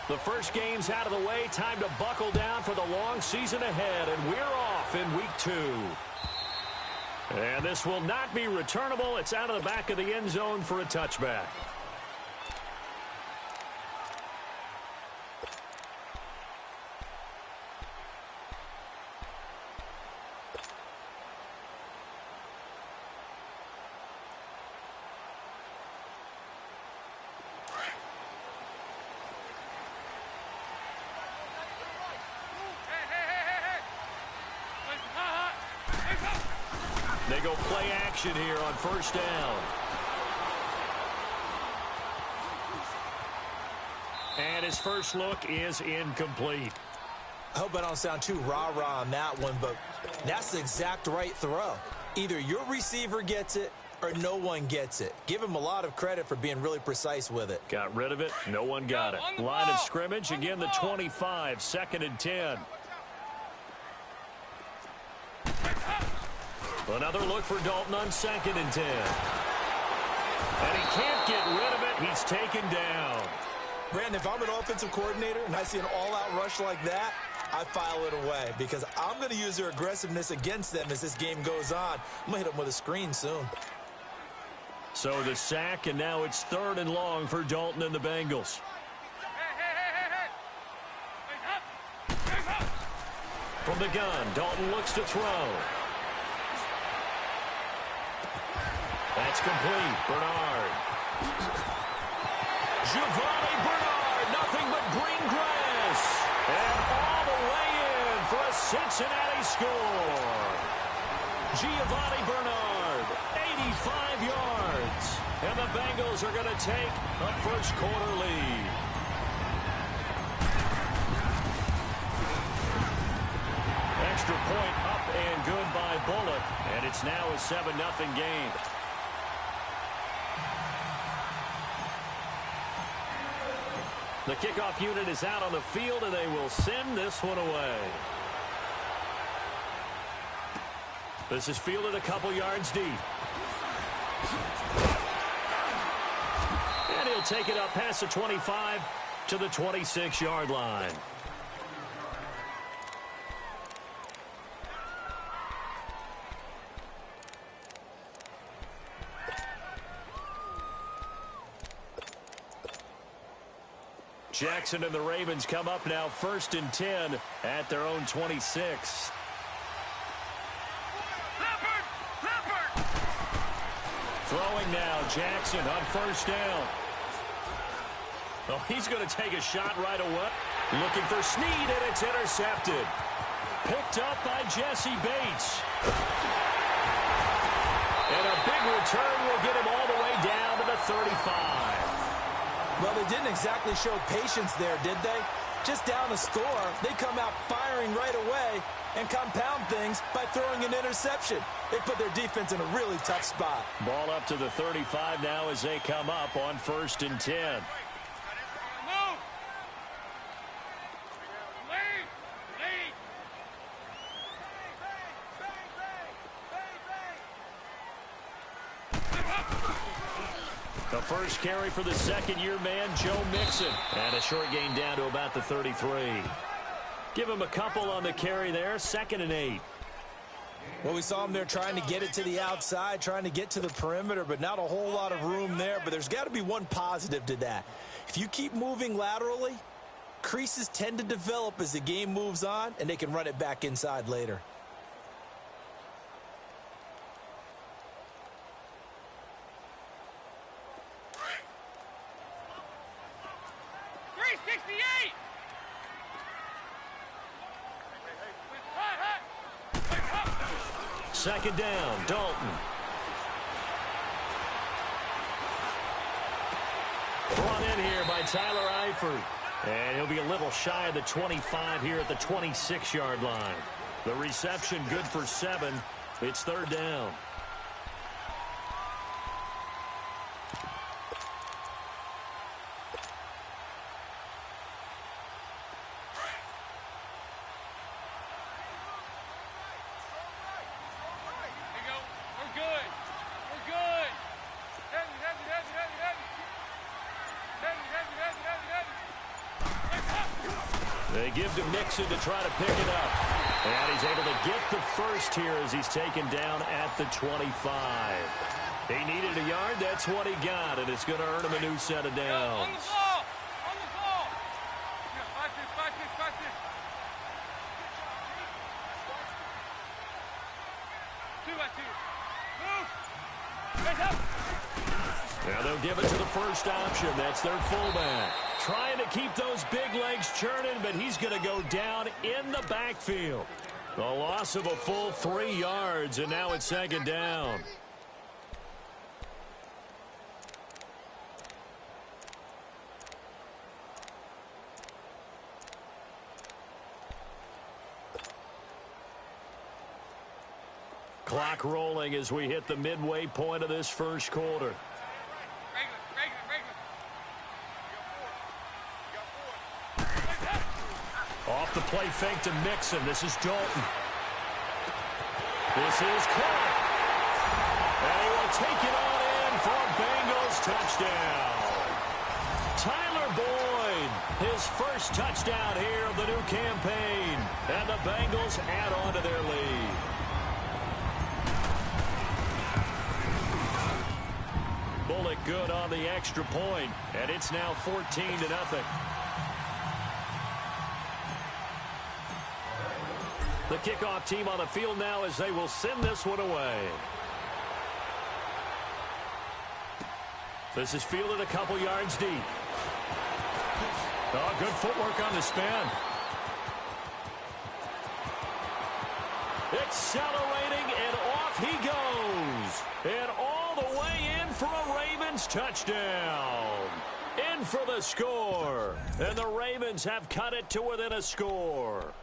The first game's out of the way. Time to buckle down for the long season ahead, and we're off in week 2. And this will not be returnable. It's out of the back of the end zone for a touchback. They go play action here on first down. And his first look is incomplete. I hope I don't sound too rah-rah on that one, but that's the exact right throw. Either your receiver gets it or no one gets it. Give him a lot of credit for being really precise with it. Got rid of it. No one got it. Line of scrimmage. Again, the 25. 2nd and 10. Another look for Dalton on 2nd and 10. And he can't get rid of it. He's taken down. Brandon, if I'm an offensive coordinator and I see an all-out rush like that, I file it away because I'm going to use their aggressiveness against them as this game goes on. I'm going to hit them with a screen soon. So the sack, and now it's 3rd and long for Dalton and the Bengals. From the gun, Dalton looks to throw. That's complete. Bernard. Giovanni Bernard, nothing but green grass. And all the way in for a Cincinnati score. Giovanni Bernard, 85 yards. And the Bengals are going to take a first quarter lead. Extra point up and good by Bullock. And it's now a 7-0 game. The kickoff unit is out on the field, and they will send this one away. This is fielded a couple yards deep. And he'll take it up past the 25 to the 26-yard line. Jackson and the Ravens come up now 1st and 10 at their own 26. Throwing now, Jackson on first down. Oh, he's going to take a shot right away. Looking for Snead, and it's intercepted. Picked up by Jesse Bates. And a big return will get him all the way down to the 35. Well, they didn't exactly show patience there, did they? Just down the score, they come out firing right away and compound things by throwing an interception. They put their defense in a really tough spot. Ball up to the 35 now as they come up on 1st and 10. The first carry for the second-year man, Joe Mixon. And a short gain down to about the 33. Give him a couple on the carry there, 2nd and 8. Well, we saw him there trying to get it to the outside, trying to get to the perimeter, but not a whole lot of room there. But there's got to be one positive to that. If you keep moving laterally, creases tend to develop as the game moves on, and they can run it back inside later. Second down, Dalton. Brought in here by Tyler Eifert. And he'll be a little shy of the 25 here at the 26-yard line. The reception good for 7. It's 3rd down. They give to Mixon to try to pick it up. And he's able to get the first here as he's taken down at the 25. He needed a yard. That's what he got, and it's going to earn him a new set of downs. Now they'll give it to the first option. That's their fullback. Trying to keep those big legs churning, but he's going to go down in the backfield. The loss of a full 3 yards, and now it's second down. Clock rolling as we hit the midway point of this first quarter. Off the play fake to Mixon. This is Dalton. This is caught. And he will take it on in for a Bengals touchdown. Tyler Boyd, his first touchdown here of the new campaign. And the Bengals add on to their lead. Bullock good on the extra point, and it's now 14-0. The kickoff team on the field now as they will send this one away. This is fielded a couple yards deep. Oh, good footwork on the spin. Accelerating, and off he goes. And all the way in for a Ravens touchdown. In for the score. And the Ravens have cut it to within a score.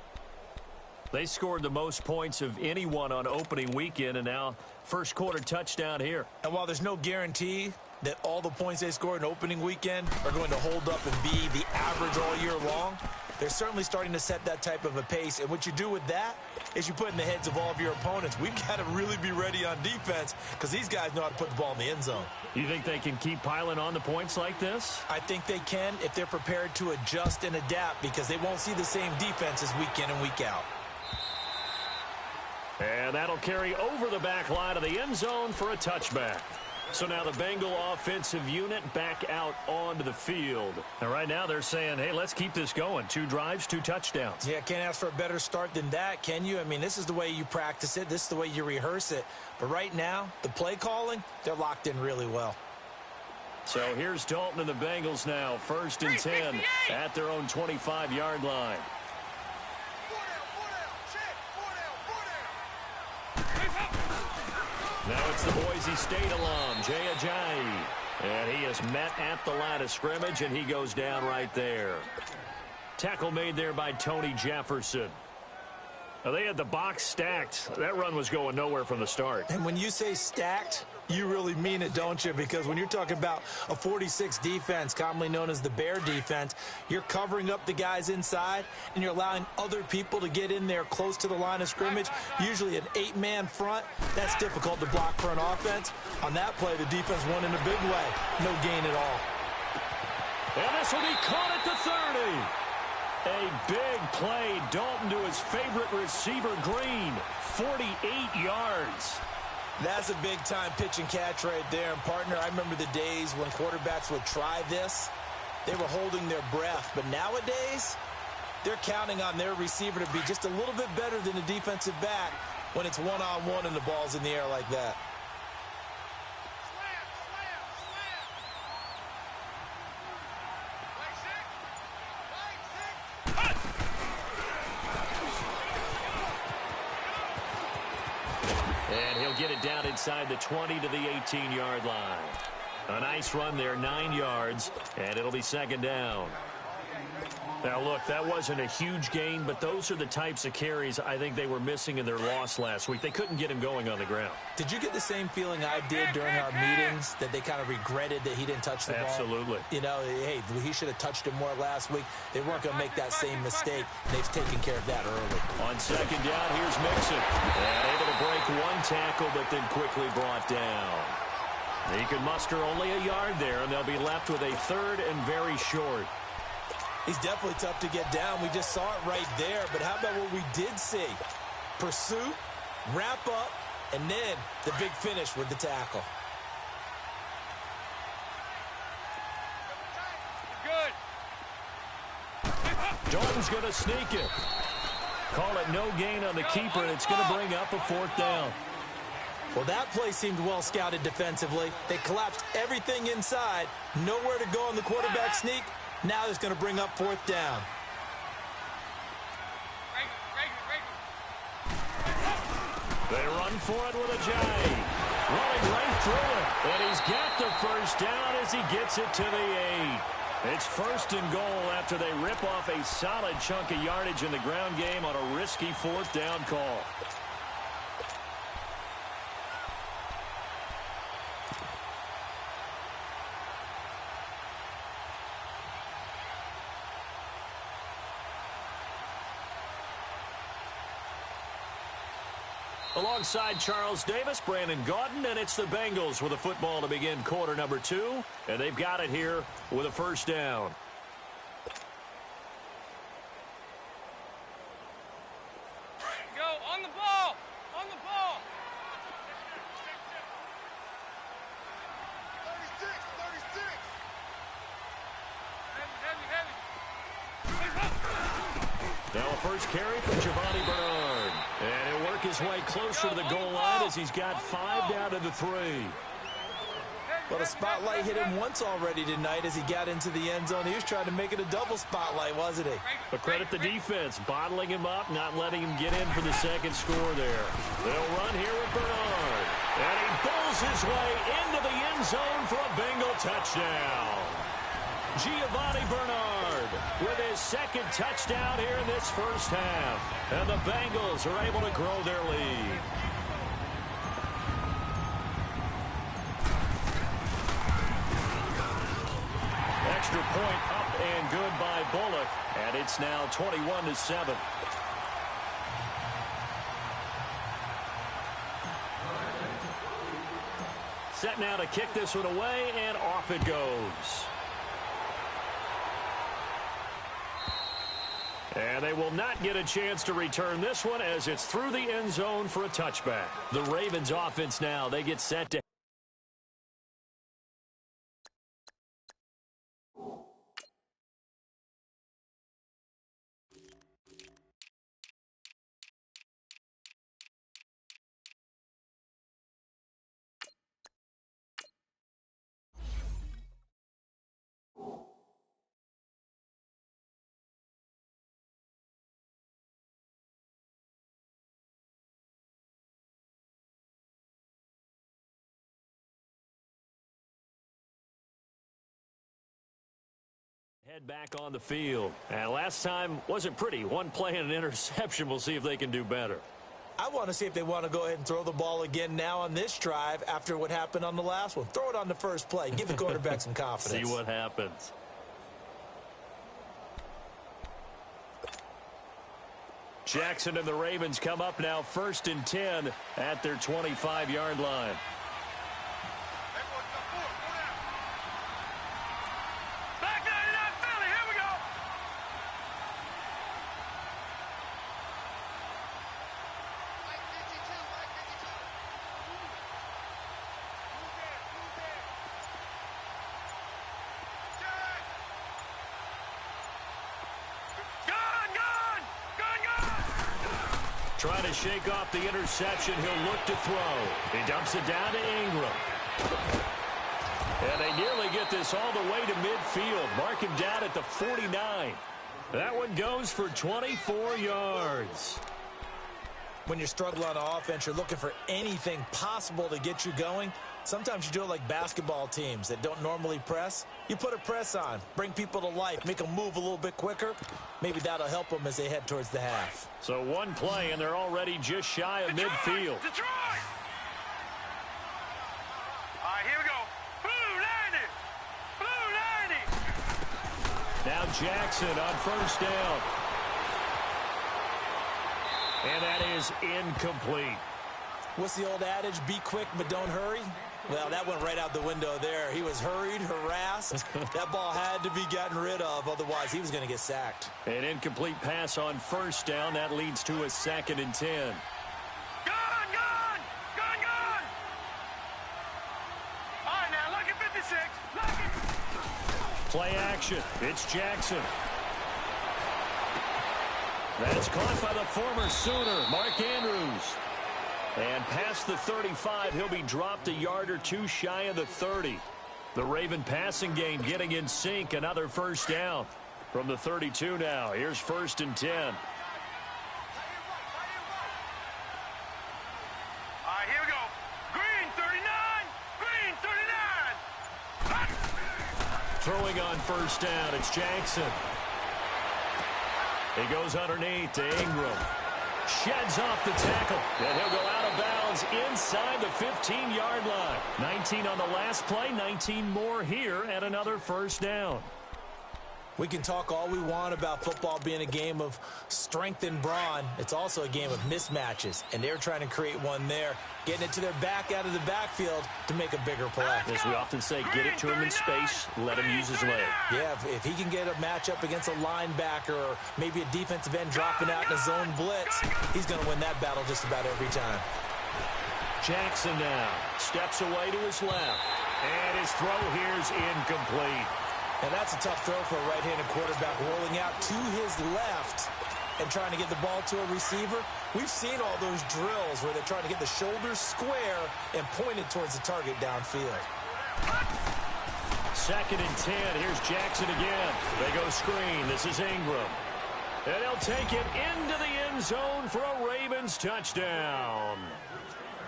They scored the most points of anyone on opening weekend, and now first quarter touchdown here. And while there's no guarantee that all the points they scored in opening weekend are going to hold up and be the average all year long, they're certainly starting to set that type of a pace. And what you do with that is you put in the heads of all of your opponents, we've got to really be ready on defense because these guys know how to put the ball in the end zone. You think they can keep piling on the points like this? I think they can if they're prepared to adjust and adapt, because they won't see the same defenses week in and week out. And that'll carry over the back line of the end zone for a touchback. So now the Bengal offensive unit back out onto the field. And right now they're saying, hey, let's keep this going. 2 drives, 2 touchdowns. Yeah, can't ask for a better start than that, can you? I mean, this is the way you practice it. This is the way you rehearse it. But right now, the play calling, they're locked in really well. So here's Dalton and the Bengals now. 1st and 10 at their own 25-yard line. Now it's the Boise State alum, Jay Ajayi. And he is met at the line of scrimmage, and he goes down right there. Tackle made there by Tony Jefferson. Now they had the box stacked. That run was going nowhere from the start. And when you say stacked, you really mean it, don't you? Because when you're talking about a 46 defense, commonly known as the Bear defense, you're covering up the guys inside, and you're allowing other people to get in there close to the line of scrimmage, usually an 8-man front. That's difficult to block for an offense. On that play, the defense won in a big way. No gain at all. And this will be caught at the 30. A big play. Dalton to his favorite receiver, Green. 48 yards. That's a big-time pitch and catch right there. And, partner, I remember the days when quarterbacks would try this. They were holding their breath. But nowadays, they're counting on their receiver to be just a little bit better than the defensive back when it's one-on-one and the ball's in the air like that. And he'll get it down inside the 20 to the 18-yard line. A nice run there, 9 yards, and it'll be second down. Now, look, that wasn't a huge gain, but those are the types of carries I think they were missing in their loss last week. They couldn't get him going on the ground. Did you get the same feeling I did during our meetings, that they kind of regretted that he didn't touch the ball? Absolutely. You know, hey, he should have touched him more last week. They weren't going to make that same mistake. They've taken care of that early. On second down, here's Mixon. And able to break 1 tackle, but then quickly brought down. He can muster only a yard there, and they'll be left with a 3rd and very short. He's definitely tough to get down. We just saw it right there. But how about what we did see? Pursuit, wrap up, and then the big finish with the tackle. Dalton's going to sneak it. Call it no gain on the keeper, and it's going to bring up a 4th down. Well, that play seemed well scouted defensively. They collapsed everything inside. Nowhere to go on the quarterback sneak. Now it's going to bring up 4th down. They run for it with a J. Running right through it. And he's got the first down as he gets it to the 8. It's 1st and goal after they rip off a solid chunk of yardage in the ground game on a risky 4th down call. Alongside Charles Davis, Brandon Gaudin, and it's the Bengals with a football to begin quarter number 2. And they've got it here with a 1st down. Go, on the ball! On the ball! 36. Now a first carry from Giovanni Bernard. And he'll work his way closer to the goal line as he's got 5 down to the 3. Well, the spotlight hit him once already tonight as he got into the end zone. He was trying to make it a double spotlight, wasn't he? But credit the defense, bottling him up, not letting him get in for the second score there. They'll run here with Bernard. And he pulls his way into the end zone for a Bengal touchdown. Giovanni Bernard with his 2nd touchdown here in this first half. And the Bengals are able to grow their lead. Extra point up and good by Bullock. And it's now 21-7. Set now to kick this one away, and off it goes. And they will not get a chance to return this one as it's through the end zone for a touchback. The Ravens offense now, they get set to head back on the field. And last time wasn't pretty. One play and an interception. We'll see if they can do better. I want to see if they want to go ahead and throw the ball again now on this drive after what happened on the last one. Throw it on the first play. Give the quarterback some confidence. See what happens. Jackson and the Ravens come up now 1st and 10 at their 25-yard line. Trying to shake off the interception. He'll look to throw. He dumps it down to Ingram. And they nearly get this all the way to midfield. Mark him down at the 49. That one goes for 24 yards. When you're struggling on offense, you're looking for anything possible to get you going. Sometimes you do it like basketball teams that don't normally press. You put a press on, bring people to life, make them move a little bit quicker. Maybe that'll help them as they head towards the half. So one play, and they're already just shy of midfield. Detroit! All right, here we go. Blue 90! Blue 90! Now Jackson on first down. And that is incomplete. What's the old adage? Be quick, but don't hurry. Well, that went right out the window there. He was hurried, harassed. That ball had to be gotten rid of, otherwise he was going to get sacked. An incomplete pass on first down. That leads to a 2nd and 10. All right, now, look at 56. Look at... Play action. It's Jackson. That's caught by the former Sooner, Mark Andrews. And past the 35, he'll be dropped a yard or two shy of the 30. The Raven passing game getting in sync. Another first down from the 32 now. Here's 1st and 10. All right, here we go. Green 39. Green 39. Throwing on first down, it's Jackson. He goes underneath to Ingram. Sheds off the tackle, and he'll go out of bounds inside the 15-yard line. 19 on the last play, 19 more here at another first down. We can talk all we want about football being a game of strength and brawn. It's also a game of mismatches, and they're trying to create one there, getting it to their back out of the backfield to make a bigger play. As we often say, get it to him in space, let him use his leg. Yeah, if he can get a matchup against a linebacker or maybe a defensive end dropping out in a zone blitz, he's going to win that battle just about every time. Jackson now steps away to his left, and his throw here's incomplete. And that's a tough throw for a right-handed quarterback, rolling out to his left and trying to get the ball to a receiver. We've seen all those drills where they're trying to get the shoulders square and point it towards the target downfield. 2nd and 10. Here's Jackson again. They go screen. This is Ingram. And he'll take it into the end zone for a Ravens touchdown.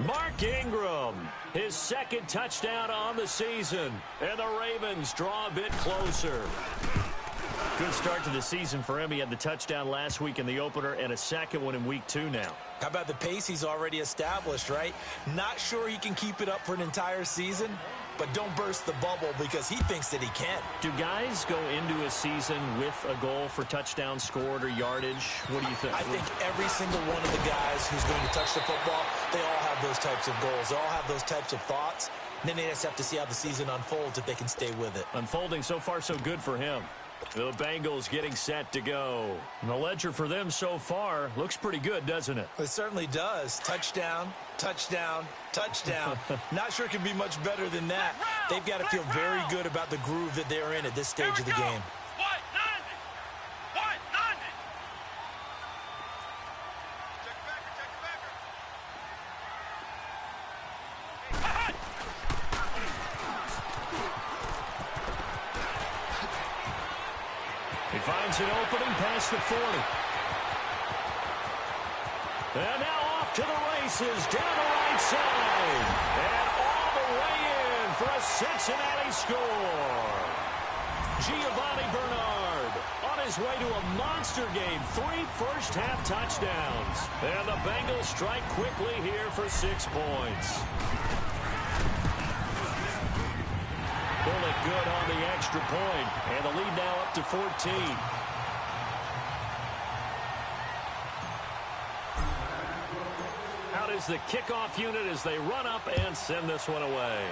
Mark Ingram, his 2nd touchdown on the season. And the Ravens draw a bit closer. Good start to the season for him. He had the touchdown last week in the opener and a 2nd one in week 2 now. How about the pace he's already established, right? Not sure he can keep it up for an entire season, but don't burst the bubble because he thinks that he can. Do guys go into a season with a goal for touchdown scored or yardage? What do you think? I think every single one of the guys who's going to touch the football, they all have those types of goals. They all have those types of thoughts. And then they just have to see how the season unfolds if they can stay with it. Unfolding so far so good for him. The Bengals getting set to go. And the ledger for them so far looks pretty good, doesn't it? It certainly does. Touchdown, touchdown, touchdown. Not sure it can be much better than that. They've got to feel very good about the groove that they're in at this stage of the game. He finds an opening past the 40. And now off to the races, down the right side. And all the way in for a Cincinnati score. Giovanni Bernard on his way to a monster game. 3 first-half touchdowns. And the Bengals strike quickly here for 6 points. Bullet good on the extra point, and the lead now up to 14. Out is the kickoff unit as they run up and send this one away.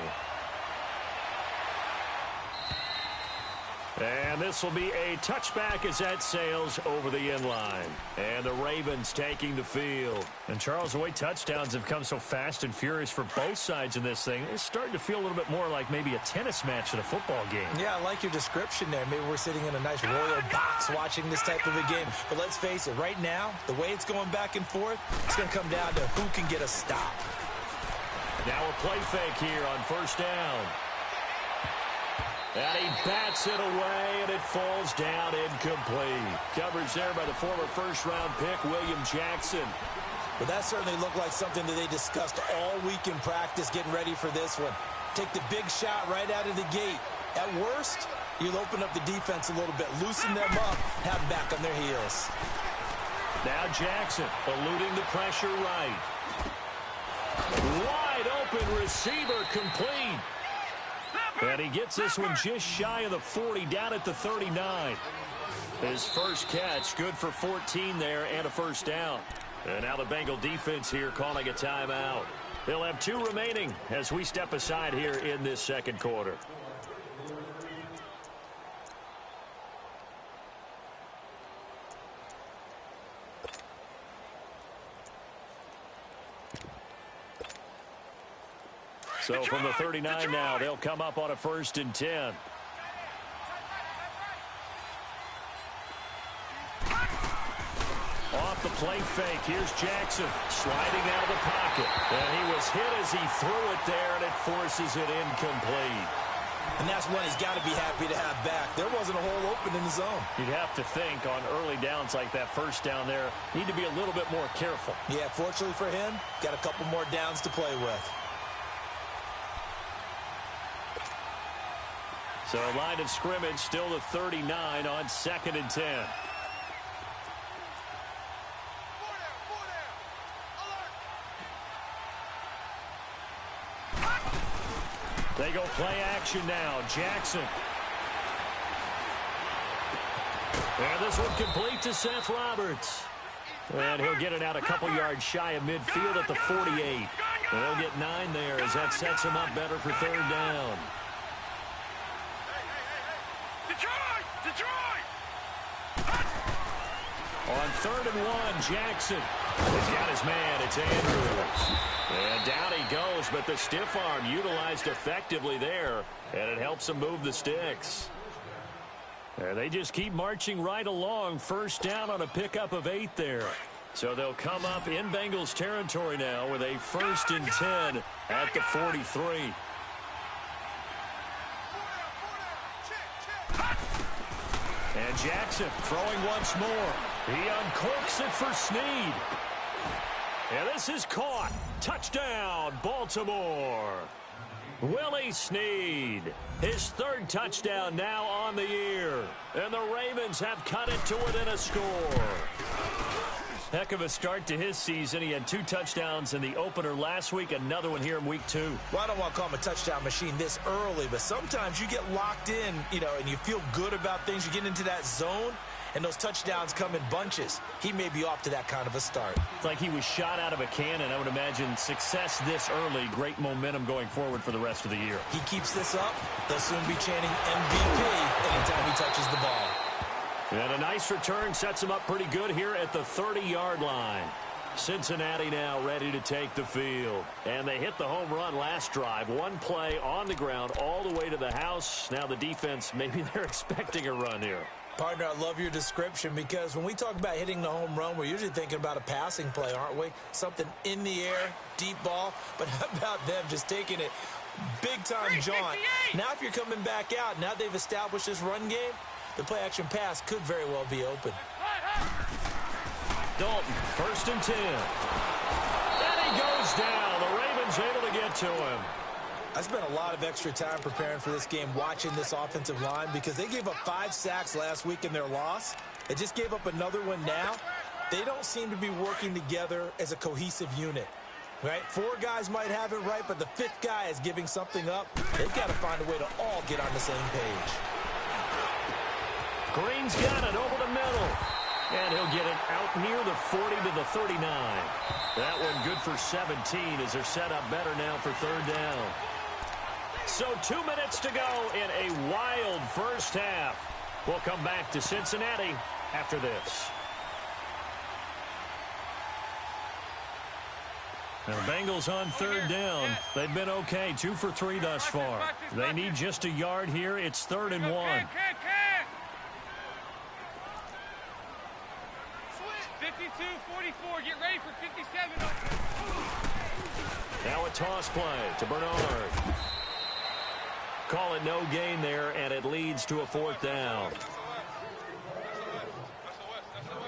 And this will be a touchback as that sails over the end line. And the Ravens taking the field. And Charles, the way touchdowns have come so fast and furious for both sides in this thing, it's starting to feel a little bit more like maybe a tennis match in a football game. Yeah, I like your description there. Maybe we're sitting in a nice royal box watching this type of a game. But let's face it, right now, the way it's going back and forth, it's going to come down to who can get a stop. Now a play fake here on first down. And he bats it away, and it falls down incomplete. Coverage there by the former first-round pick, William Jackson. But that certainly looked like something that they discussed all week in practice getting ready for this one. Take the big shot right out of the gate. At worst, you'll open up the defense a little bit, loosen them up, have them back on their heels. Now Jackson eluding the pressure right. Wide open receiver complete. And he gets this one just shy of the 40, down at the 39. His first catch, good for 14 there and a first down. And now the Bengal defense here calling a timeout. They'll have 2 remaining as we step aside here in this second quarter. So from the 39 now, they'll come up on a 1st and 10. Off the play fake, here's Jackson sliding out of the pocket. And he was hit as he threw it there, and it forces it incomplete. And that's one he's got to be happy to have back. There wasn't a hole open in the zone. You'd have to think on early downs like that, first down there, need to be a little bit more careful. Yeah, fortunately for him, got a couple more downs to play with. So line of scrimmage still the 39 on 2nd and 10. They go play action now. Jackson. And this one complete to Seth Roberts. And he'll get it out a couple yards shy of midfield at the 48. And they'll get 9 there as that sets him up better for 3rd down. On 3rd and 1, Jackson. He's got his man. It's Andrews. And down he goes, but the stiff arm utilized effectively there, and it helps him move the sticks. And they just keep marching right along. 1st down on a pickup of 8 there. So they'll come up in Bengals territory now with a 1st and 10 at the 43. And Jackson throwing once more. He uncorks it for Snead. And this is caught. Touchdown, Baltimore. Willie Snead, his 3rd touchdown now on the year. And the Ravens have cut it to within a score. Heck of a start to his season. He had 2 touchdowns in the opener last week, another one here in week 2. Well, I don't want to call him a touchdown machine this early, but sometimes you get locked in, and you feel good about things. You get into that zone, and those touchdowns come in bunches. He may be off to that kind of a start. It's like he was shot out of a cannon. I would imagine success this early, great momentum going forward for the rest of the year. He keeps this up, they'll soon be chanting MVP anytime he touches the ball. And a nice return sets him up pretty good here at the 30-yard line. Cincinnati now ready to take the field. And they hit the home run last drive. 1 play on the ground all the way to the house. Now the defense, maybe they're expecting a run here. Partner, I love your description because when we talk about hitting the home run, we're usually thinking about a passing play, aren't we? Something in the air, deep ball. But how about them just taking it big-time jaunt? Now if you're coming back out, now they've established this run game, the play-action pass could very well be open. Dalton, 1st and 10. And he goes down. The Ravens able to get to him. I spent a lot of extra time preparing for this game, watching this offensive line, because they gave up 5 sacks last week in their loss. They just gave up another one now. They don't seem to be working together as a cohesive unit. Right? 4 guys might have it right, but the 5th guy is giving something up. They've got to find a way to all get on the same page. Green's got it over the middle. And he'll get it out near the 40 to the 39. That one good for 17 as they're set up better now for 3rd down. So 2 minutes to go in a wild first half. We'll come back to Cincinnati after this. Now the Bengals on 3rd down. They've been okay, 2 for 3 thus far. They need just a yard here. It's 3rd and 1. 52-44, get ready for 57. Now a toss play to Bernard. Call it no gain there, and it leads to a 4th down.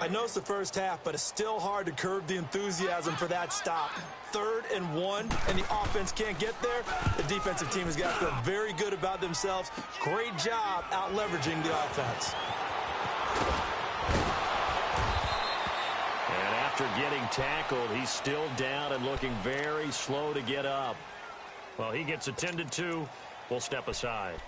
I know it's the first half, but it's still hard to curb the enthusiasm for that stop. 3rd and 1, and the offense can't get there. The defensive team has got to feel very good about themselves. Great job out leveraging the offense. And after getting tackled, he's still down and looking very slow to get up. Well, he gets attended to. We'll step aside.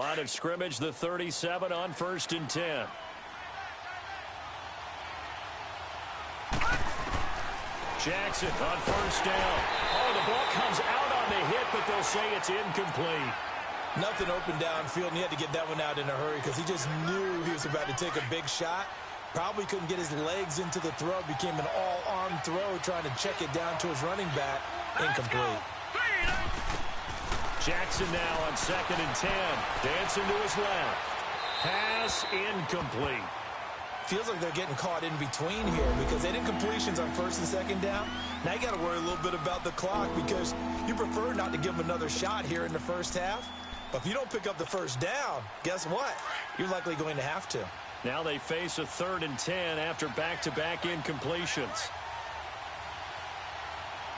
Line of scrimmage, the 37 on 1st and 10. Jackson on 1st down. Oh, the ball comes out on the hit, but they'll say it's incomplete. Nothing open downfield, and he had to get that one out in a hurry because he just knew he was about to take a big shot. Probably couldn't get his legs into the throw. Became an all-arm throw, trying to check it down to his running back. Incomplete. Jackson now on 2nd and 10. Dancing to his left. Pass incomplete. Feels like they're getting caught in between here because they did completions on 1st and 2nd down. Now you got to worry a little bit about the clock because you prefer not to give them another shot here in the first half. But if you don't pick up the 1st down, guess what? You're likely going to have to. Now they face a 3rd and 10 after back-to-back incompletions.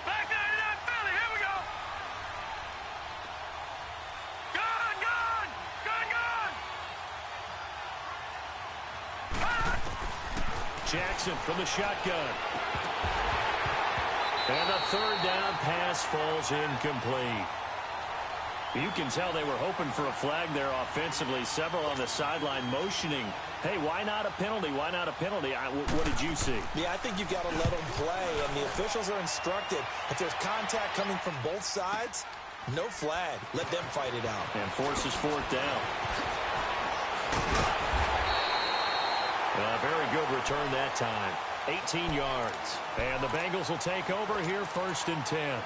Back 99 Philly, here we go. Gone. Jackson from the shotgun. And the 3rd down pass falls incomplete. You can tell they were hoping for a flag there offensively. Several on the sideline motioning, hey, why not a penalty? Why not a penalty? What did you see? Yeah, I think you've got to let them play, and the officials are instructed. If there's contact coming from both sides, no flag. Let them fight it out. And forces 4th down. Very good return that time. 18 yards. And the Bengals will take over here 1st and 10.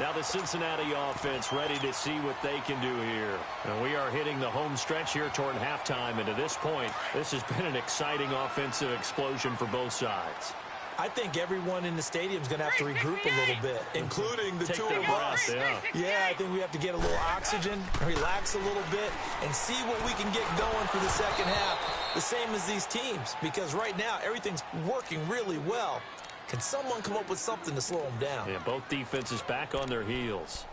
Now the Cincinnati offense ready to see what they can do here. And we are hitting the home stretch here toward halftime. And to this point, this has been an exciting offensive explosion for both sides. I think everyone in the stadium is going to have to regroup a little bit, including the Take two their of us. breath, Yeah, I think we have to get a little oxygen, relax a little bit, and see what we can get going for the second half, the same as these teams. Because right now, everything's working really well. Can someone come up with something to slow them down? Yeah, both defenses back on their heels.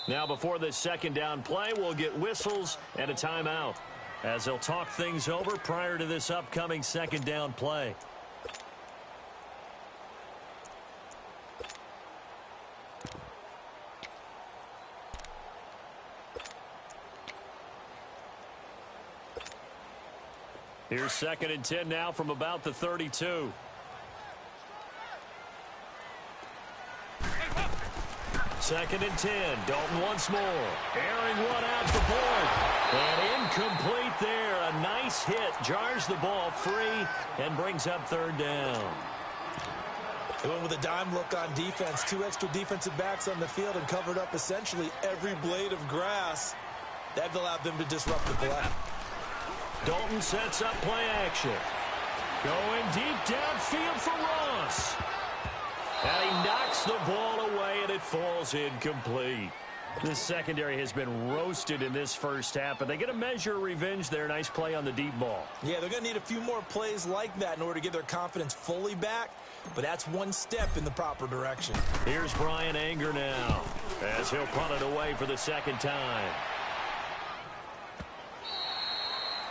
Now before this 2nd down play, we'll get whistles and a timeout as they'll talk things over prior to this upcoming 2nd down play. Here's 2nd and 10 now from about the 32. Second and 10. Dalton once more. Airing one out the board. And incomplete there. A nice hit. Jars the ball free and brings up 3rd down. They went with a dime look on defense. 2 extra defensive backs on the field and covered up essentially every blade of grass. That allowed them to disrupt the play. Dalton sets up play action. Going deep downfield for Ross. And he knocks the ball away, and it falls incomplete. This secondary has been roasted in this first half, but they get a measure of revenge there. Nice play on the deep ball. Yeah, they're going to need a few more plays like that in order to get their confidence fully back, but that's one step in the proper direction. Here's Brian Anger now as he'll punt it away for the 2nd time.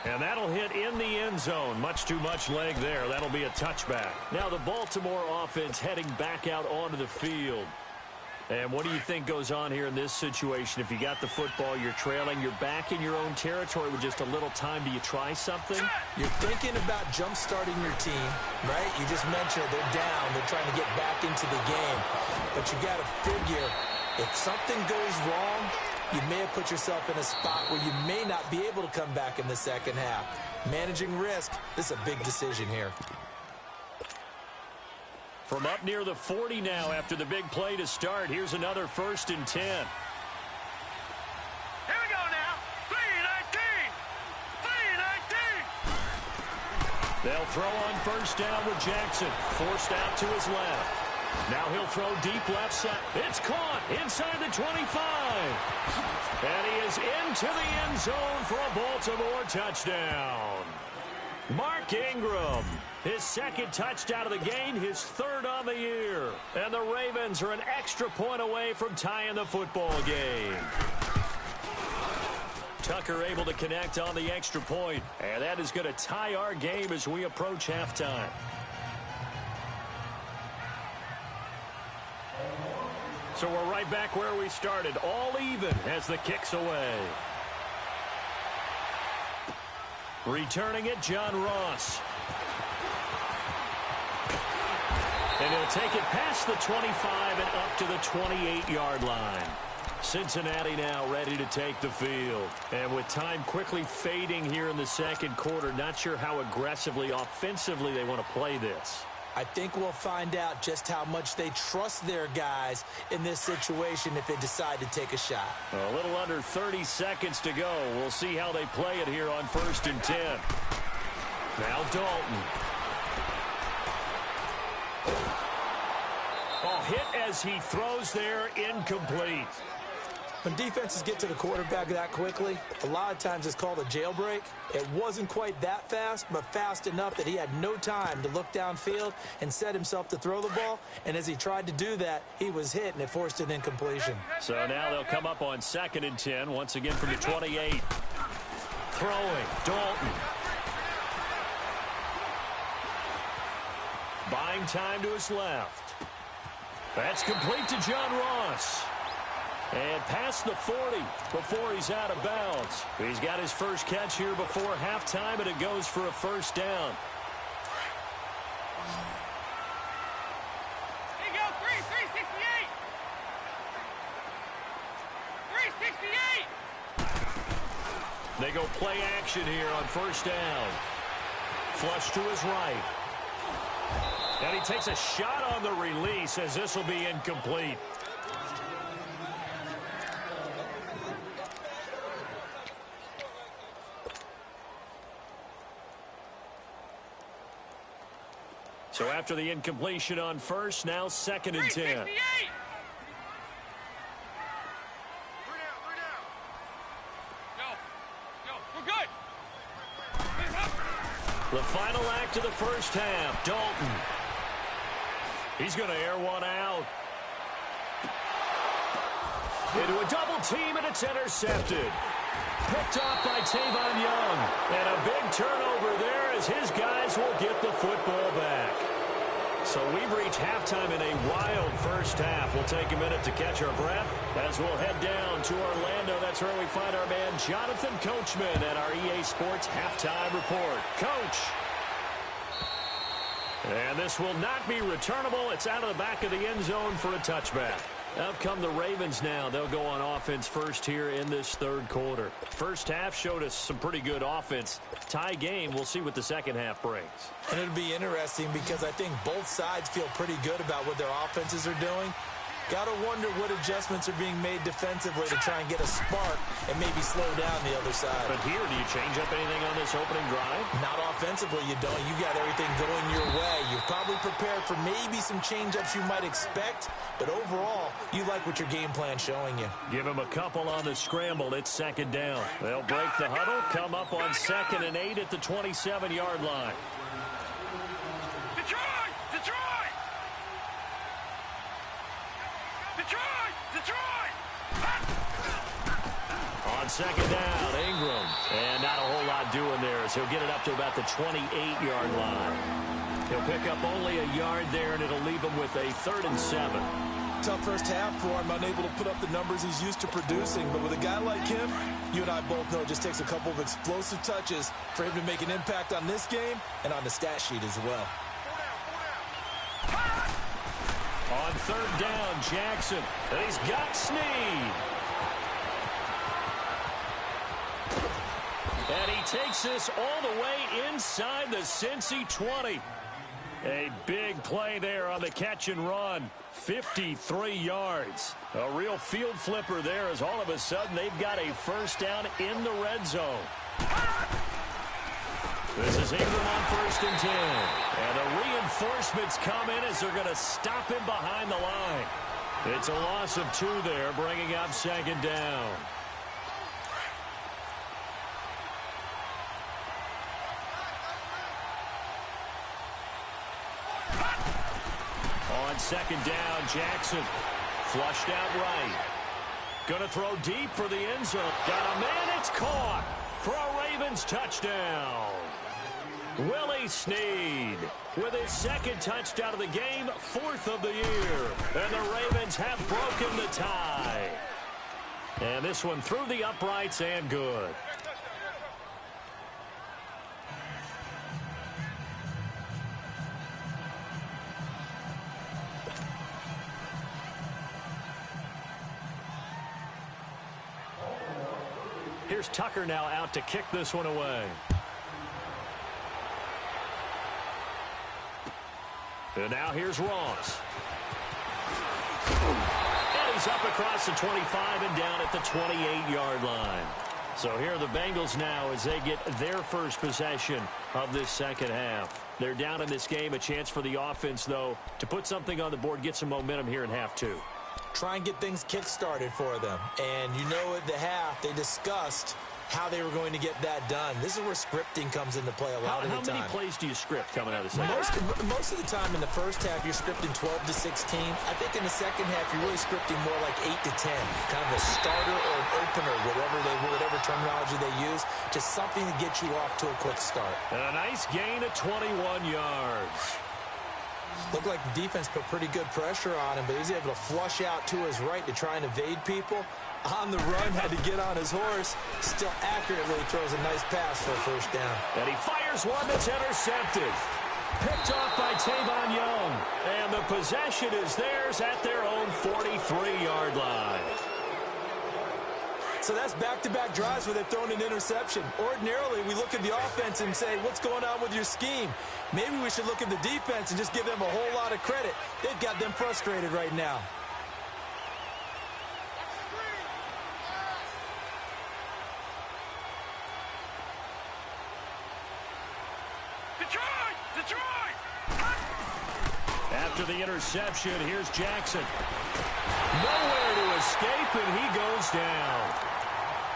And that'll hit in the end zone. Much too much leg there. That'll be a touchback. Now the Baltimore offense heading back out onto the field. And what do you think goes on here in this situation? If you got the football, you're trailing, you're back in your own territory with just a little time. Do you try something? You're thinking about jump-starting your team, right? You just mentioned they're down. They're trying to get back into the game. But you got to figure, if something goes wrong, you may have put yourself in a spot where you may not be able to come back in the second half. Managing risk, this is a big decision here. From up near the 40 now after the big play to start, here's another 1st and 10. Here we go now. 3-19. 3-19. They'll throw on 1st down with Jackson. Forced out to his left. Now he'll throw deep left side. It's caught inside the 25. And he is into the end zone for a Baltimore touchdown. Mark Ingram His second touchdown of the game, his third on the year. And the Ravens are an extra point away from tying the football game. Tucker able to connect on the extra point. And that is going to tie our game as we approach halftime. So we're right back where we started, all even as the kick's away. Returning it, John Ross. And he'll take it past the 25 and up to the 28-yard line. Cincinnati now ready to take the field. And with time quickly fading here in the second quarter, not sure how aggressively, offensively they want to play this. I think we'll find out just how much they trust their guys in this situation if they decide to take a shot. A little under 30 seconds to go. We'll see how they play it here on 1st and 10. Now Dalton. Oh, hit as he throws there, incomplete. When defenses get to the quarterback that quickly, a lot of times it's called a jailbreak. It wasn't quite that fast, but fast enough that he had no time to look downfield and set himself to throw the ball. And as he tried to do that, he was hit, and it forced an incompletion. So now they'll come up on 2nd and 10, once again from the 28. Throwing, Dalton. Buying time to his left. That's complete to John Ross. And past the 40 before he's out of bounds. He's got his first catch here before halftime, and it goes for a first down. Here you go, 368. 368. They go play action here on first down. Flush to his right. And he takes a shot on the release as this will be incomplete. So after the incompletion on first, now 2nd and 10. The final act of the first half, Dalton. He's going to air one out. Into a double team, and it's intercepted. Picked off by Tavon Young. And a big turnover there as his guys will get the football back. So we've reached halftime in a wild first half. We'll take a minute to catch our breath as we'll head down to Orlando. That's where we find our man Jonathan Coachman at our EA Sports Halftime Report. Coach. And this will not be returnable. It's out of the back of the end zone for a touchback. Up come the Ravens now. They'll go on offense first here in this third quarter. First half showed us some pretty good offense. Tie game. We'll see what the second half brings. And it'll be interesting because I think both sides feel pretty good about what their offenses are doing. Got to wonder what adjustments are being made defensively to try and get a spark and maybe slow down the other side. But here, do you change up anything on this opening drive? Not offensively, you don't. You got everything going your way. You've probably prepared for maybe some change-ups you might expect, but overall, you like what your game plan's showing you. Give him a couple on the scramble. It's 2nd down. They'll break the huddle, come up on 2nd and 8 at the 27-yard line. Detroit! Detroit! Detroit! Detroit! On 2nd down, Ingram. And not a whole lot doing there as he'll get it up to about the 28-yard line. He'll pick up only a yard there, and it'll leave him with a 3rd and 7. Tough first half for him, unable to put up the numbers he's used to producing. But with a guy like him, you and I both know it just takes a couple of explosive touches for him to make an impact on this game and on the stat sheet as well. On 3rd down, Jackson. And he's got Snead. And he takes this all the way inside the Cincy 20. A big play there on the catch and run. 53 yards. A real field flipper there as all of a sudden they've got a first down in the red zone. This is Ingram on 1st and 10. And the reinforcements come in as they're going to stop him behind the line. It's a loss of 2 there, bringing up 2nd down. On second down, Jackson flushed out right. Going to throw deep for the end zone. Got a man, it's caught for a Ravens touchdown. Willie Snead with his second touchdown of the game, 4th of the year. And the Ravens have broken the tie. And this one through the uprights and good. Here's Tucker now out to kick this one away. And now here's Ross. And he's up across the 25 and down at the 28-yard line. So here are the Bengals now as they get their first possession of this second half. They're down in this game. A chance for the offense, though, to put something on the board, get some momentum here in half two. Try and get things kick-started for them. And you know at the half, they discussed how they were going to get that done. This is where scripting comes into play a lot of the time. How many plays do you script coming out of the second half? Most of the time in the first half, you're scripting 12 to 16. I think in the second half, you're really scripting more like 8 to 10. Kind of a starter or an opener, whatever terminology they use. Just something to get you off to a quick start. And a nice gain of 21 yards. Looked like the defense put pretty good pressure on him, but he was able to flush out to his right to try and evade people. On the run, had to get on his horse. Still accurately throws a nice pass for a first down. And he fires one that's intercepted. Picked off by Tavon Young. And the possession is theirs at their own 43-yard line. So that's back-to-back drives where they've thrown an interception. Ordinarily, we look at the offense and say, what's going on with your scheme? Maybe we should look at the defense and just give them a whole lot of credit. They've got them frustrated right now. After the interception, here's Jackson. Nowhere to escape, and he goes down.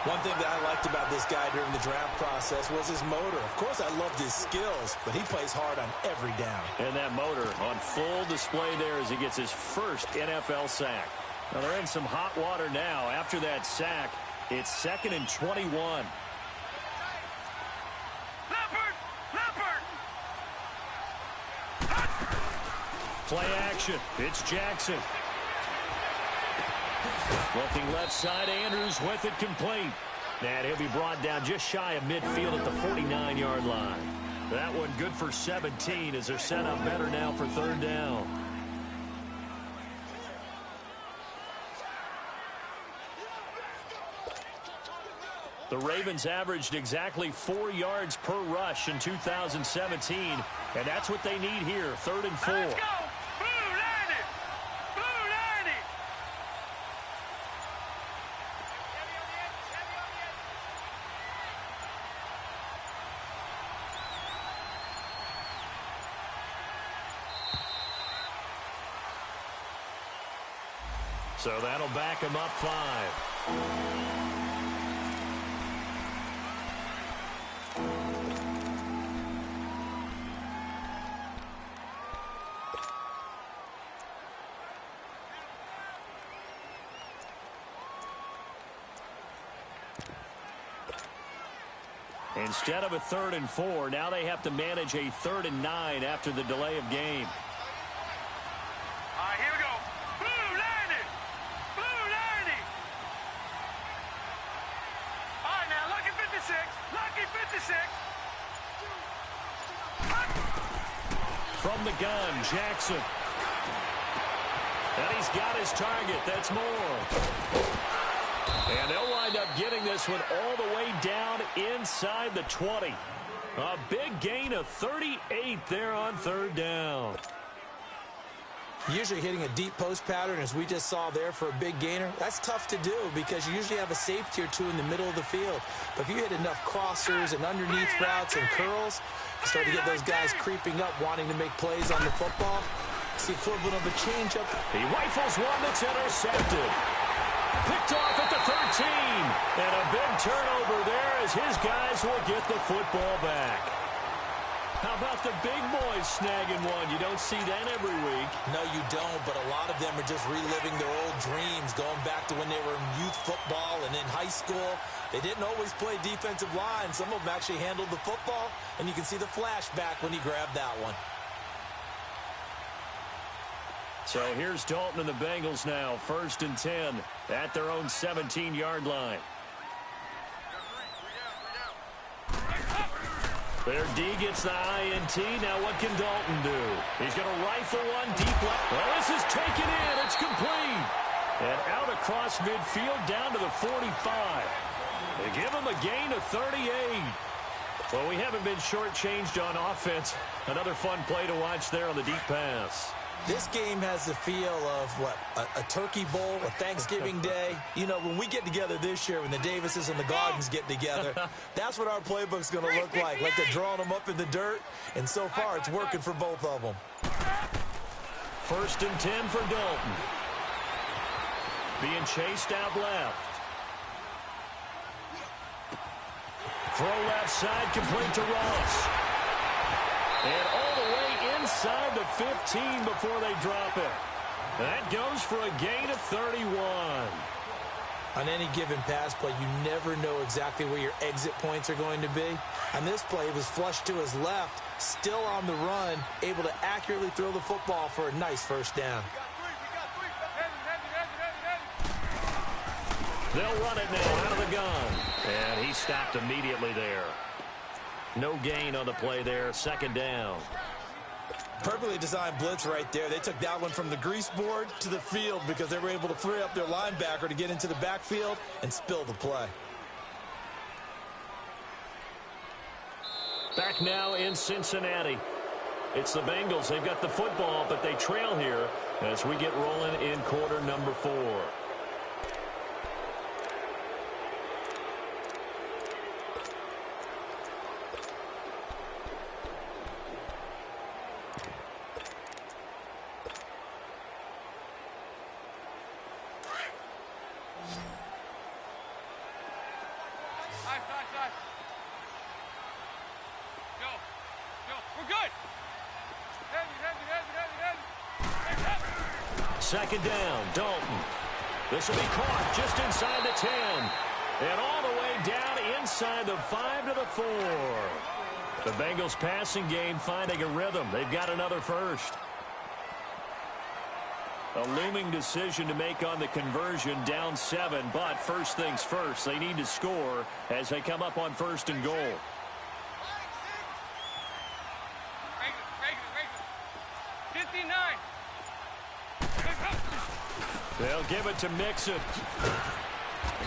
One thing that I liked about this guy during the draft process was his motor. Of course, I loved his skills, but he plays hard on every down. And that motor on full display there as he gets his first NFL sack. Now, they're in some hot water now. After that sack, it's 2nd and 21. Play action. It's Jackson. Looking left side, Andrews with it complete. And he'll be brought down just shy of midfield at the 49-yard line. That one good for 17 as they're set up better now for third down. The Ravens averaged exactly 4 yards per rush in 2017, and that's what they need here, 3rd and 4. Let's go! Blue 90! Blue 90! So that'll back him up 5. Instead of a 3rd and 4, now they have to manage a 3rd and 9 after the delay of game. All right, here we go. Blue 90! Blue 90! All right, now, lucky 56. Lucky 56. From the gun, Jackson. And he's got his target. That's more. And they'll wind up getting this one all the way down inside the 20. A big gain of 38 there on 3rd down. Usually hitting a deep post pattern, as we just saw there for a big gainer, that's tough to do because you usually have a safety or two in the middle of the field. But if you hit enough crossers and underneath routes and curls, you start to get those guys creeping up, wanting to make plays on the football. It's the equivalent of a changeup. He rifles one that's intercepted. Picked off at the 13. And a big turnover there as his guys will get the football back. How about the big boys snagging one? You don't see that every week. No, you don't, but a lot of them are just reliving their old dreams, going back to when they were in youth football and in high school. They didn't always play defensive line. Some of them actually handled the football, and you can see the flashback when he grabbed that one. So here's Dalton and the Bengals now, 1st and 10 at their own 17-yard line. Their D gets the INT. Now what can Dalton do? He's going to rifle one deep left. Well, this is taken in. It's complete. And out across midfield down to the 45. They give him a gain of 38. Well, we haven't been shortchanged on offense. Another fun play to watch there on the deep pass. This game has the feel of, what, a turkey bowl, a Thanksgiving day. You know, when we get together this year, when the Davises and the Gardens get together, that's what our playbook's going to look like. Like they're drawing them up in the dirt, and so far it's working for both of them. 1st and 10 for Dalton. Being chased out left. Throw left side, complete to Ross. And all the way inside the 15 before they drop it. That goes for a gain of 31. On any given pass play, you never know exactly where your exit points are going to be. On this play, it was flushed to his left, still on the run, able to accurately throw the football for a nice first down. They'll run it now out of the gun. And he stopped immediately there. No gain on the play there, 2nd down. Perfectly designed blitz right there. They took that one from the grease board to the field because they were able to free up their linebacker to get into the backfield and spill the play. Back now in Cincinnati. It's the Bengals. They've got the football, but they trail here as we get rolling in quarter number 4. Second down, Dalton. This will be caught just inside the 10. And all the way down inside the 5 to the 4. The Bengals passing game finding a rhythm. They've got another first. A looming decision to make on the conversion, down 7. But first things first, they need to score as they come up on 1st and goal. They'll give it to Mixon.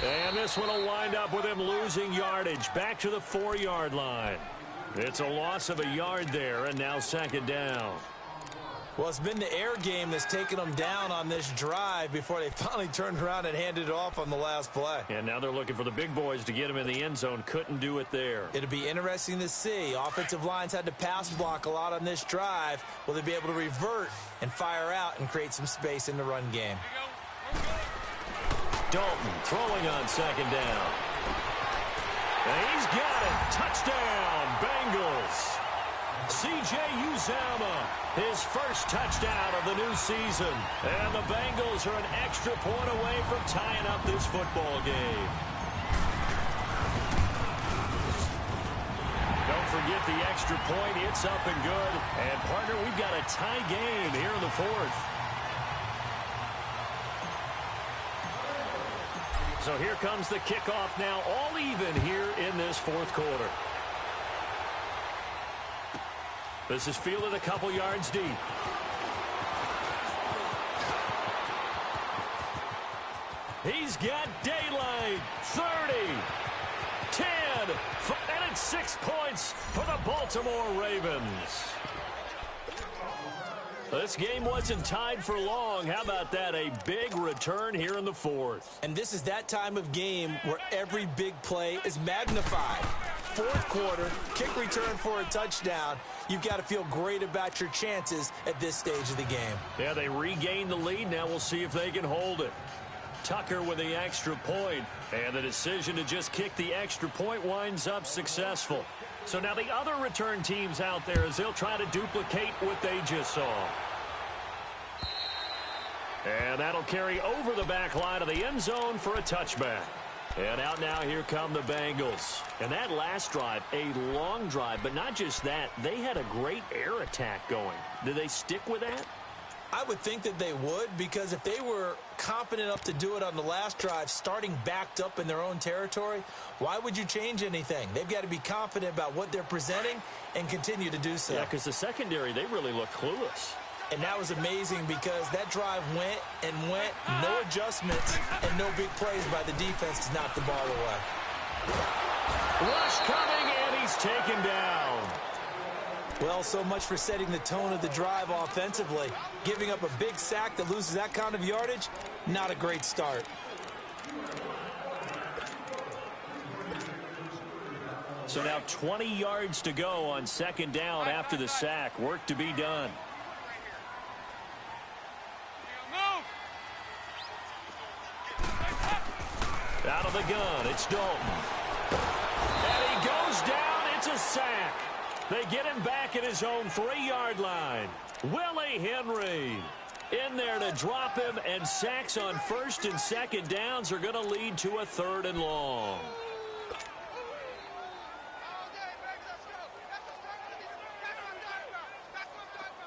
And this one will wind up with him losing yardage. Back to the 4-yard line. It's a loss of a yard there, and now 2nd down. Well, it's been the air game that's taken them down on this drive before they finally turned around and handed it off on the last play. And now they're looking for the big boys to get him in the end zone. Couldn't do it there. It'll be interesting to see. Offensive lines had to pass block a lot on this drive. Will they be able to revert and fire out and create some space in the run game? Dalton throwing on 2nd down. And he's got it. Touchdown, Bengals. C.J. Uzomah, his first touchdown of the new season. And the Bengals are an extra point away from tying up this football game. Don't forget the extra point. It's up and good. And, partner, we've got a tie game here in the 4th. So here comes the kickoff now, all even here in this 4th quarter. This is fielded a couple yards deep. He's got daylight. 30, 10, and it's 6 points for the Baltimore Ravens. This game wasn't tied for long. How about that? A big return here in the 4th. And this is that time of game where every big play is magnified. 4th quarter, kick return for a touchdown. You've got to feel great about your chances at this stage of the game. Yeah, they regained the lead. Now we'll see if they can hold it. Tucker with the extra point. And the decision to just kick the extra point winds up successful. So now the other return teams out there as they'll try to duplicate what they just saw. And that'll carry over the back line of the end zone for a touchback. And out now, here come the Bengals. And that last drive, a long drive, but not just that. They had a great air attack going. Did they stick with that? I would think that they would, because if they were confident enough to do it on the last drive, starting backed up in their own territory, why would you change anything? They've got to be confident about what they're presenting and continue to do so. Yeah, because the secondary, they really look clueless. And that was amazing because that drive went and went, no adjustments, and no big plays by the defense to knock the ball away. Rush coming, and he's taken down. Well, so much for setting the tone of the drive offensively. Giving up a big sack that loses that kind of yardage, not a great start. So now 20 yards to go on second down after the sack. Work to be done. Out of the gun, it's Dalton. And he goes down, it's a sack. They get him back at his own 3-yard line. Willie Henry in there to drop him, and sacks on first and second downs are going to lead to a 3rd and long.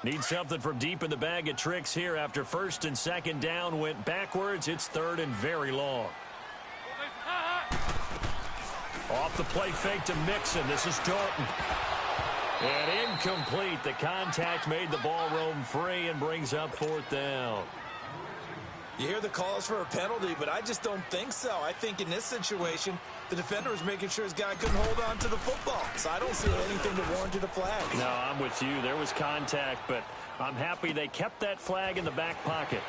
Need something from deep in the bag of tricks here after first and second down went backwards. It's 3rd and very long. Off the play fake to Mixon. This is Dalton. And incomplete. The contact made the ball roam free and brings up 4th down. You hear the calls for a penalty, but I just don't think so. I think in this situation, the defender was making sure his guy couldn't hold on to the football. So I don't see anything that warranted a flag. No, I'm with you. There was contact, but I'm happy they kept that flag in the back pocket.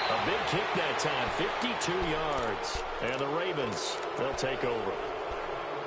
A big kick that time, 52 yards. And the Ravens, they'll take over.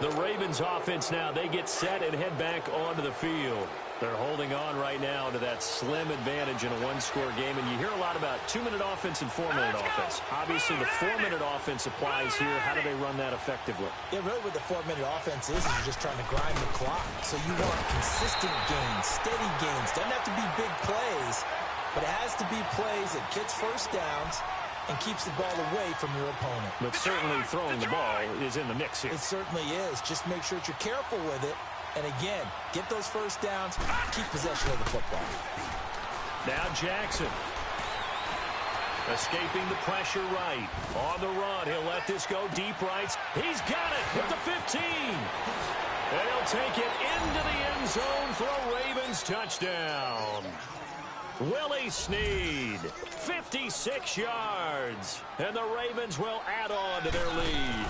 The Ravens offense now, they get set and head back onto the field. They're holding on right now to that slim advantage in a one-score game. And you hear a lot about 2-minute offense and 4-minute offense. Obviously, the 4-minute offense applies here. How do they run that effectively? Yeah, really what the 4-minute offense is you're just trying to grind the clock. So you want consistent gains, steady gains. Doesn't have to be big plays, but it has to be plays that gets first downs and keeps the ball away from your opponent. But certainly throwing the ball is in the mix here. It certainly is. Just make sure that you're careful with it. And again, get those first downs, keep possession of the football. Now Jackson. Escaping the pressure right. On the run, he'll let this go deep right. He's got it at the 15. They'll take it into the end zone for a Ravens touchdown. Willie Snead, 56 yards. And the Ravens will add on to their lead.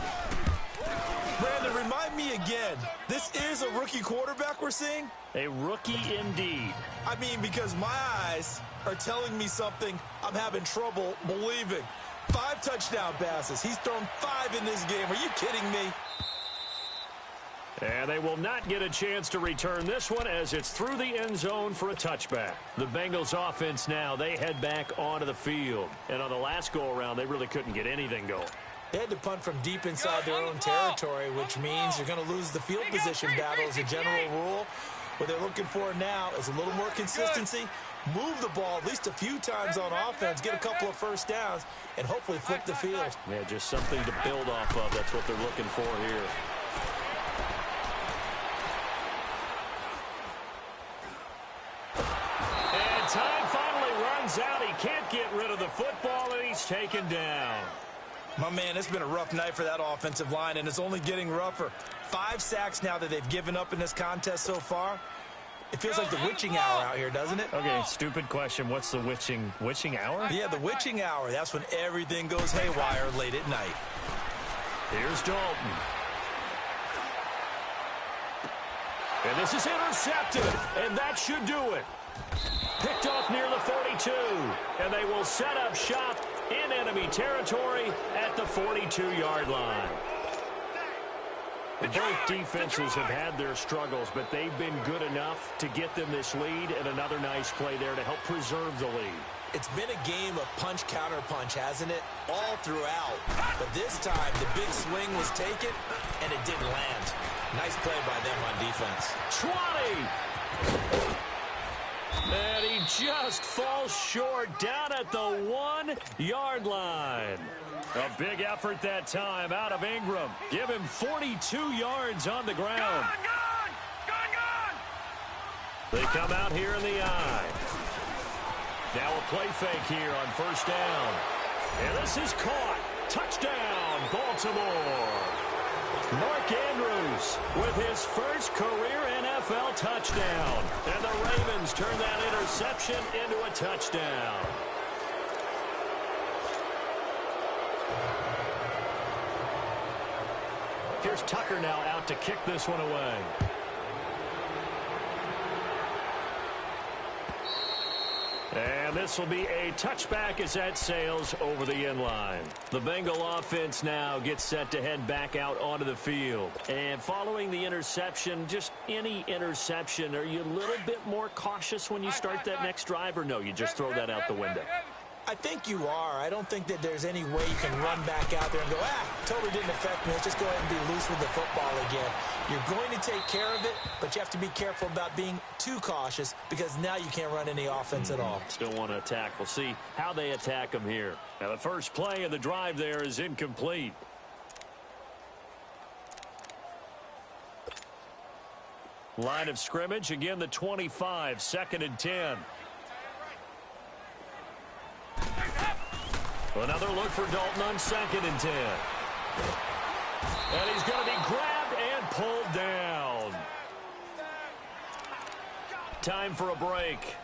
Brandon, remind me again, this is a rookie quarterback we're seeing? A rookie indeed. I mean, because my eyes are telling me something I'm having trouble believing. 5 touchdown passes. He's thrown 5 in this game. Are you kidding me? And they will not get a chance to return this one as it's through the end zone for a touchback. The Bengals offense now, they head back onto the field. And on the last go-around, they really couldn't get anything going. They had to punt from deep inside their own territory, which means you're going to lose the field position battle as a general rule. What they're looking for now is a little more consistency, move the ball at least a few times on offense, get a couple of first downs, and hopefully flip the field. Yeah, just something to build off of. That's what they're looking for here. And time finally runs out. He can't get rid of the football, and he's taken down. My man, it's been a rough night for that offensive line, and it's only getting rougher. 5 sacks now that they've given up in this contest so far. It feels like the witching hour out here, doesn't it? Okay, stupid question. What's the witching hour? Yeah, the witching hour. That's when everything goes haywire late at night. Here's Dalton. And this is intercepted, and that should do it. Picked off near the 42, and they will set up shop in enemy territory at the 42-yard line. Both defenses have had their struggles, but they've been good enough to get them this lead, and another nice play there to help preserve the lead. It's been a game of punch-counter-punch, hasn't it? All throughout. But this time, the big swing was taken, and it didn't land. Nice play by them on defense. 20. And he just falls short down at the 1-yard line. A big effort that time out of Ingram. Give him 42 yards on the ground. Gone! They come out here in the eye. Now a play fake here on first down. And this is caught. Touchdown, Baltimore. Mark Andrews with his first career NFL touchdown. And the Ravens turn that interception into a touchdown. Here's Tucker now out to kick this one away. And this will be a touchback as that sails over the end line. The Bengal offense now gets set to head back out onto the field. And following the interception, just any interception, are you a little bit more cautious when you start that next drive, or no, you just throw that out the window? I think you are. I don't think that there's any way you can run back out there and go, totally didn't affect me. Let's just go ahead and be loose with the football again. You're going to take care of it, but you have to be careful about being too cautious because now you can't run any offense at all. Still want to attack. We'll see how they attack them here. Now, the first play of the drive there is incomplete. Line of scrimmage, again, the 25, 2nd and 10. Another look for Dalton on 2nd and 10. And he's going to be grabbed and pulled down. Time for a break.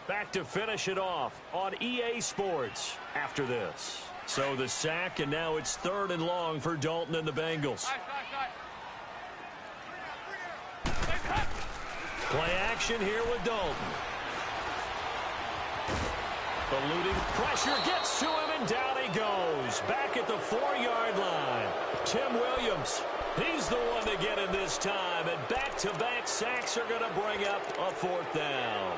Back to finish it off on EA Sports after this. So the sack, and now it's 3rd and long for Dalton and the Bengals. Play action here with Dalton. Eluding pressure, gets to him, and down he goes. Back at the 4-yard line. Tim Williams, he's the one to get him this time. And back-to-back sacks are going to bring up a 4th down.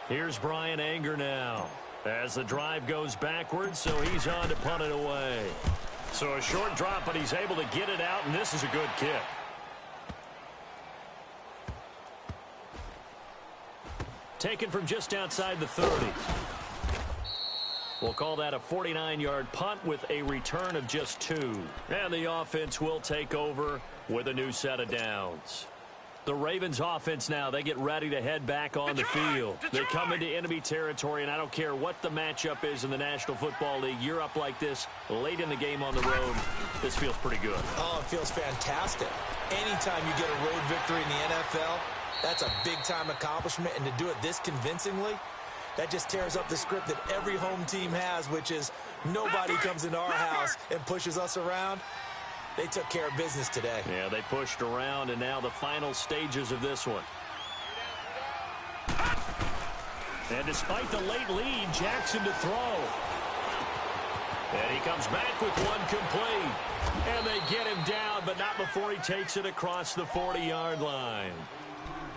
Here's Brian Anger now as the drive goes backwards, so he's on to punt it away. So a short drop, but he's able to get it out, and this is a good kick. Taken from just outside the 30. We'll call that a 49-yard punt with a return of just 2. And the offense will take over with a new set of downs. The Ravens offense now, they get ready to head back on the field. They come into enemy territory, and I don't care what the matchup is in the National Football League. You're up like this late in the game on the road. This feels pretty good. Oh, it feels fantastic. Anytime you get a road victory in the NFL, that's a big-time accomplishment, and to do it this convincingly, that just tears up the script that every home team has, which is nobody comes into our house and pushes us around. They took care of business today. Yeah, they pushed around, and now the final stages of this one. And despite the late lead, Jackson to throw. And he comes back with one complete. And they get him down, but not before he takes it across the 40-yard line.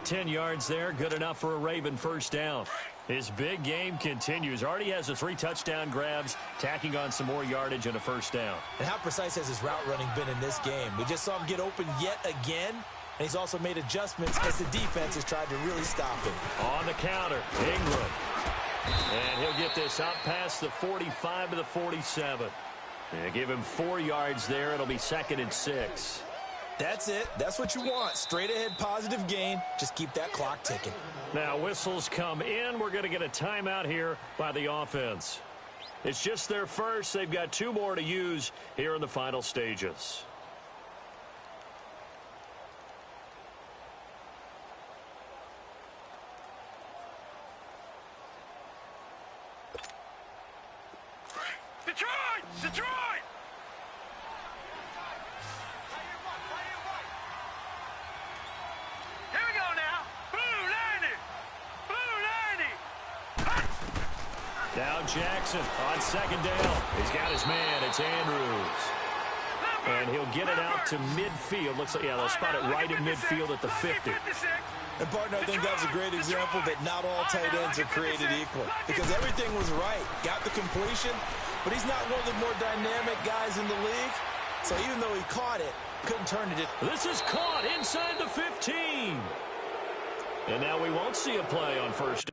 10 yards there, good enough for a Raven first down. His big game continues. Already has the 3 touchdown grabs, tacking on some more yardage and a first down. And how precise has his route running been in this game? We just saw him get open yet again, and he's also made adjustments as the defense has tried to really stop him. On the counter, Ingram. And he'll get this out past the 45 to the 47. And give him 4 yards there. It'll be 2nd and 6. That's it. That's what you want. Straight ahead positive gain. Just keep that clock ticking. Now whistles come in. We're going to get a timeout here by the offense. It's just their first. They've got 2 more to use here in the final stages. Detroit! Here we go now. Blue 90. Now Jackson on 2nd down. He's got his man. It's Andrews. And he'll get it out to midfield. Looks like, yeah, they'll spot it right in midfield at the 50. And, partner, I think that was a great example that not all tight ends are created equal because everything was right. Got the completion, but he's not one of the more dynamic guys in the league. So even though he caught it, couldn't turn it in. This is caught inside the 15. And now we won't see a play on first.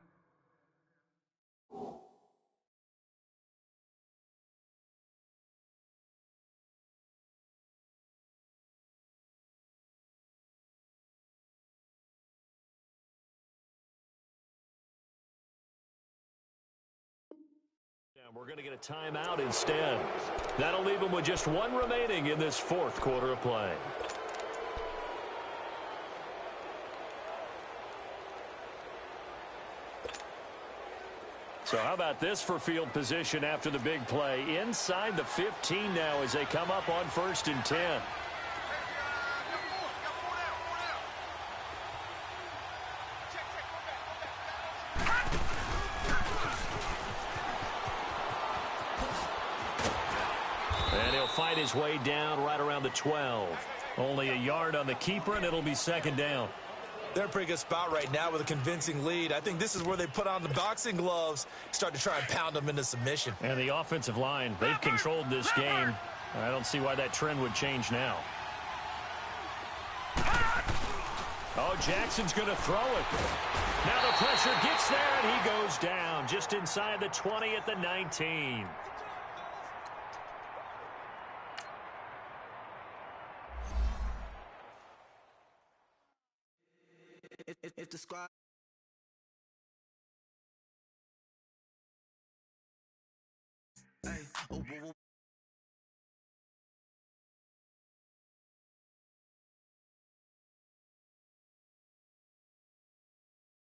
We're going to get a timeout instead. That'll leave them with just one remaining in this fourth quarter of play. So how about this for field position after the big play? Inside the 15 now as they come up on 1st and 10. And he'll fight his way down right around the 12. Only a yard on the keeper, and it'll be 2nd down. They're in a pretty good spot right now with a convincing lead. I think this is where they put on the boxing gloves, start to try and pound them into submission. And the offensive line, they've controlled this game. I don't see why that trend would change now. Oh, Jackson's going to throw it. Now the pressure gets there, and he goes down just inside the 20 at the 19. If the squad hey, oh,